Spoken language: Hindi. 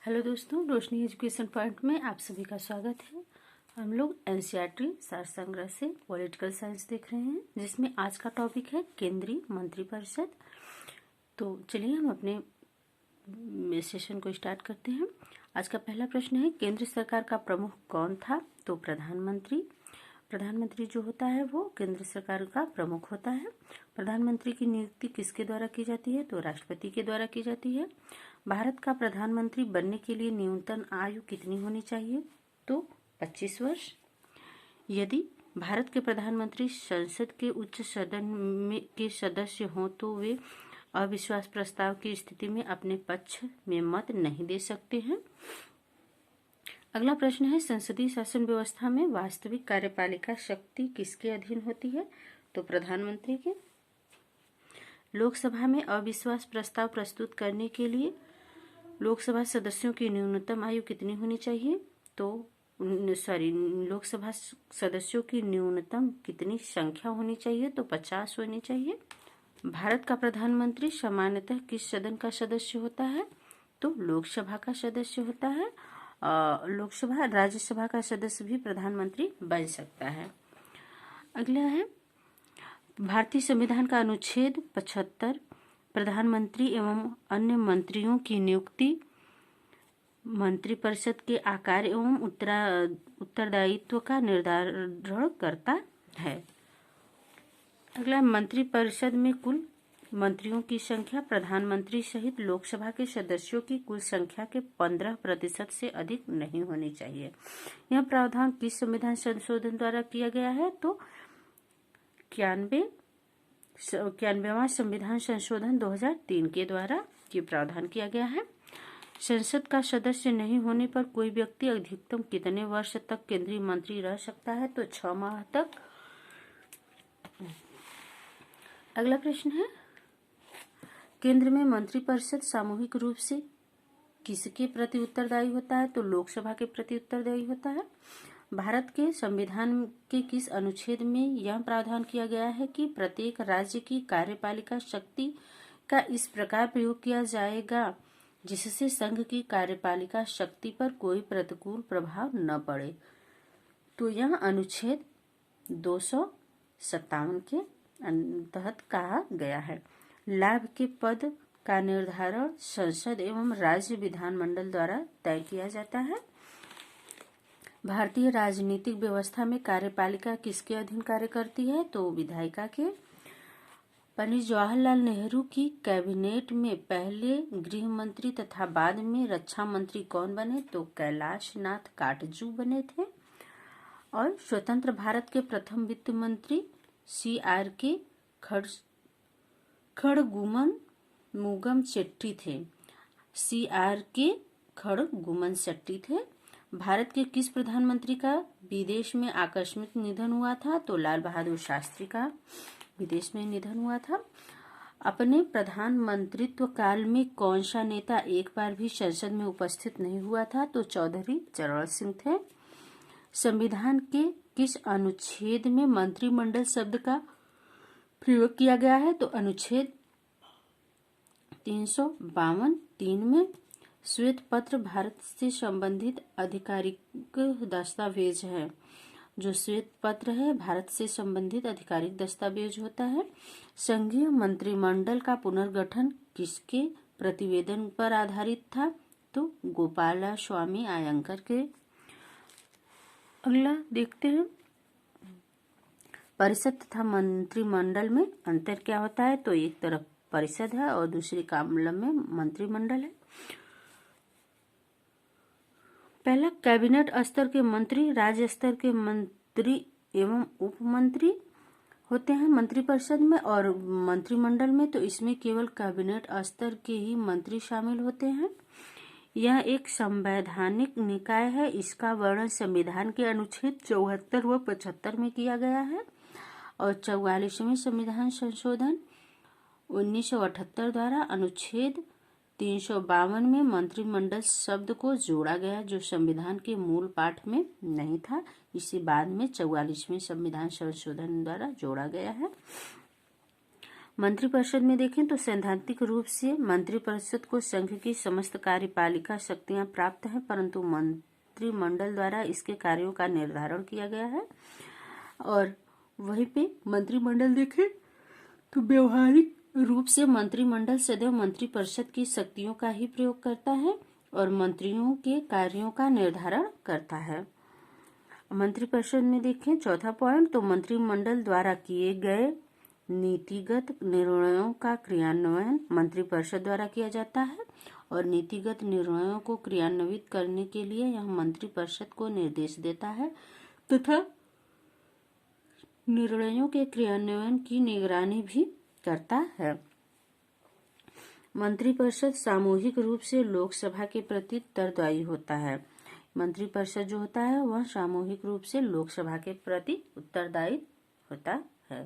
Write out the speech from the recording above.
हेलो दोस्तों, रोशनी एजुकेशन पॉइंट में आप सभी का स्वागत है। हम लोग एनसीईआरटी सार संग्रह से पॉलिटिकल साइंस देख रहे हैं, जिसमें आज का टॉपिक है केंद्रीय मंत्रिपरिषद। तो चलिए हम अपने सेशन को स्टार्ट करते हैं। आज का पहला प्रश्न है, केंद्र सरकार का प्रमुख कौन था? तो प्रधानमंत्री। प्रधानमंत्री जो होता है वो केंद्र सरकार का प्रमुख होता है। प्रधानमंत्री की नियुक्ति किसके द्वारा की जाती है? तो राष्ट्रपति के द्वारा की जाती है। भारत का प्रधानमंत्री बनने के लिए न्यूनतम आयु कितनी होनी चाहिए? तो 25 वर्ष। यदि भारत के प्रधानमंत्री संसद के उच्च सदन में के सदस्य हों तो वे अविश्वास प्रस्ताव की स्थिति में अपने पक्ष में मत नहीं दे सकते हैं। अगला प्रश्न है, संसदीय शासन व्यवस्था में वास्तविक कार्यपालिका शक्ति किसके अधीन होती है? तो प्रधानमंत्री के। लोकसभा में अविश्वास प्रस्ताव प्रस्तुत करने के लिए लोकसभा सदस्यों की न्यूनतम आयु कितनी होनी चाहिए? तो लोकसभा सदस्यों की न्यूनतम कितनी संख्या होनी चाहिए? तो 50 होनी चाहिए। भारत का प्रधानमंत्री सामान्यतः किस सदन का सदस्य होता है? तो लोकसभा का सदस्य होता है। लोकसभा राज्यसभा का सदस्य भी प्रधानमंत्री बन सकता है। अगला है, भारतीय संविधान का अनुच्छेद 75 प्रधानमंत्री एवं अन्य मंत्रियों की नियुक्ति मंत्रिपरिषद के आकार एवं उत्तरदायित्व का निर्धारण करता है। अगला, मंत्रिपरिषद में कुल मंत्रियों की संख्या प्रधानमंत्री सहित लोकसभा के सदस्यों की कुल संख्या के 15% से अधिक नहीं होनी चाहिए। यह प्रावधान किस संविधान संशोधन द्वारा किया गया है? तो 91वां संविधान संशोधन 2003 के द्वारा ये प्रावधान किया गया है। संसद का सदस्य नहीं होने पर कोई व्यक्ति अधिकतम कितने वर्ष तक केंद्रीय मंत्री रह सकता है? तो 6 माह तक। अगला प्रश्न है, केंद्र में मंत्रिपरिषद सामूहिक रूप से किसके प्रति उत्तरदायी होता है? तो लोकसभा के प्रति उत्तरदायी होता है। भारत के संविधान के किस अनुच्छेद में यह प्रावधान किया गया है कि प्रत्येक राज्य की कार्यपालिका शक्ति का इस प्रकार प्रयोग किया जाएगा जिससे संघ की कार्यपालिका शक्ति पर कोई प्रतिकूल प्रभाव न पड़े? तो यह अनुच्छेद 257 के तहत कहा गया है। लाभ के पद का निर्धारण संसद एवं राज्य विधानमंडल द्वारा तय किया जाता है। भारतीय राजनीतिक व्यवस्था में कार्यपालिका किसके अधीन कार्य करती है? तो विधायिका के। पंडित जवाहरलाल नेहरू की कैबिनेट में पहले गृह मंत्री तथा बाद में रक्षा मंत्री कौन बने? तो कैलाश नाथ काटजू बने थे। और स्वतंत्र भारत के प्रथम वित्त मंत्री CRK खड़गुमन शेट्टी थे। CRK खड़गुमन शेट्टी थे। भारत के किस प्रधानमंत्री का विदेश में आकस्मिक निधन हुआ था? तो लाल बहादुर शास्त्री का विदेश में निधन हुआ था। अपने प्रधानमंत्रित्व काल में कौन सा नेता एक बार भी संसद में उपस्थित नहीं हुआ था? तो चौधरी चरण सिंह थे। संविधान के किस अनुच्छेद में मंत्रिमंडल शब्द का प्रयोग किया गया है? तो अनुच्छेद 352(3) में। श्वेत पत्र भारत से संबंधित आधिकारिक दस्तावेज है। जो श्वेत पत्र है भारत से संबंधित आधिकारिक दस्तावेज होता है। संघीय मंत्रिमंडल का पुनर्गठन किसके प्रतिवेदन पर आधारित था? तो गोपालास्वामी आयंगर के। अगला देखते हैं, परिषद तथा मंत्रिमंडल में अंतर क्या होता है? तो एक तरफ परिषद है और दूसरी कॉलम में मंत्रिमंडल है। पहला, कैबिनेट स्तर के मंत्री राज्य स्तर के मंत्री एवं उप मंत्री होते हैं मंत्रिपरिषद में, और मंत्रिमंडल में तो इसमें केवल कैबिनेट स्तर के ही मंत्री शामिल होते हैं। यह एक संवैधानिक निकाय है। इसका वर्णन संविधान के अनुच्छेद 74 व 75 में किया गया है और 44वें संविधान संशोधन 1978 द्वारा अनुच्छेद 352 में मंत्रिमंडल शब्द को जोड़ा गया, जो संविधान के मूल पाठ में नहीं था। इसे बाद में 44वें संविधान संशोधन द्वारा जोड़ा गया है। मंत्रिपरिषद में देखें तो सैद्धांतिक रूप से मंत्रिपरिषद को संघ की समस्त कार्यपालिका शक्तियां प्राप्त है, परंतु मंत्रिमंडल द्वारा इसके कार्यों का निर्धारण किया गया है। और वहीं पे मंत्रिमंडल देखें तो व्यवहारिक रूप से मंत्रिमंडल सदैव मंत्रिपरिषद की शक्तियों का ही प्रयोग करता है और मंत्रियों के कार्यों का निर्धारण करता है। मंत्रिपरिषद में देखें चौथा पॉइंट, तो मंत्रिमंडल द्वारा किए गए नीतिगत निर्णयों का क्रियान्वयन मंत्रिपरिषद द्वारा किया जाता है और नीतिगत निर्णयों को क्रियान्वित करने के लिए यह मंत्रिपरिषद को निर्देश देता है तथा निर्णयों के क्रियान्वयन की निगरानी भी करता है। मंत्रिपरिषद सामूहिक रूप से लोकसभा के प्रति उत्तरदायी होता है। मंत्रिपरिषद जो होता है वह सामूहिक रूप से लोकसभा के प्रति उत्तरदायी होता है।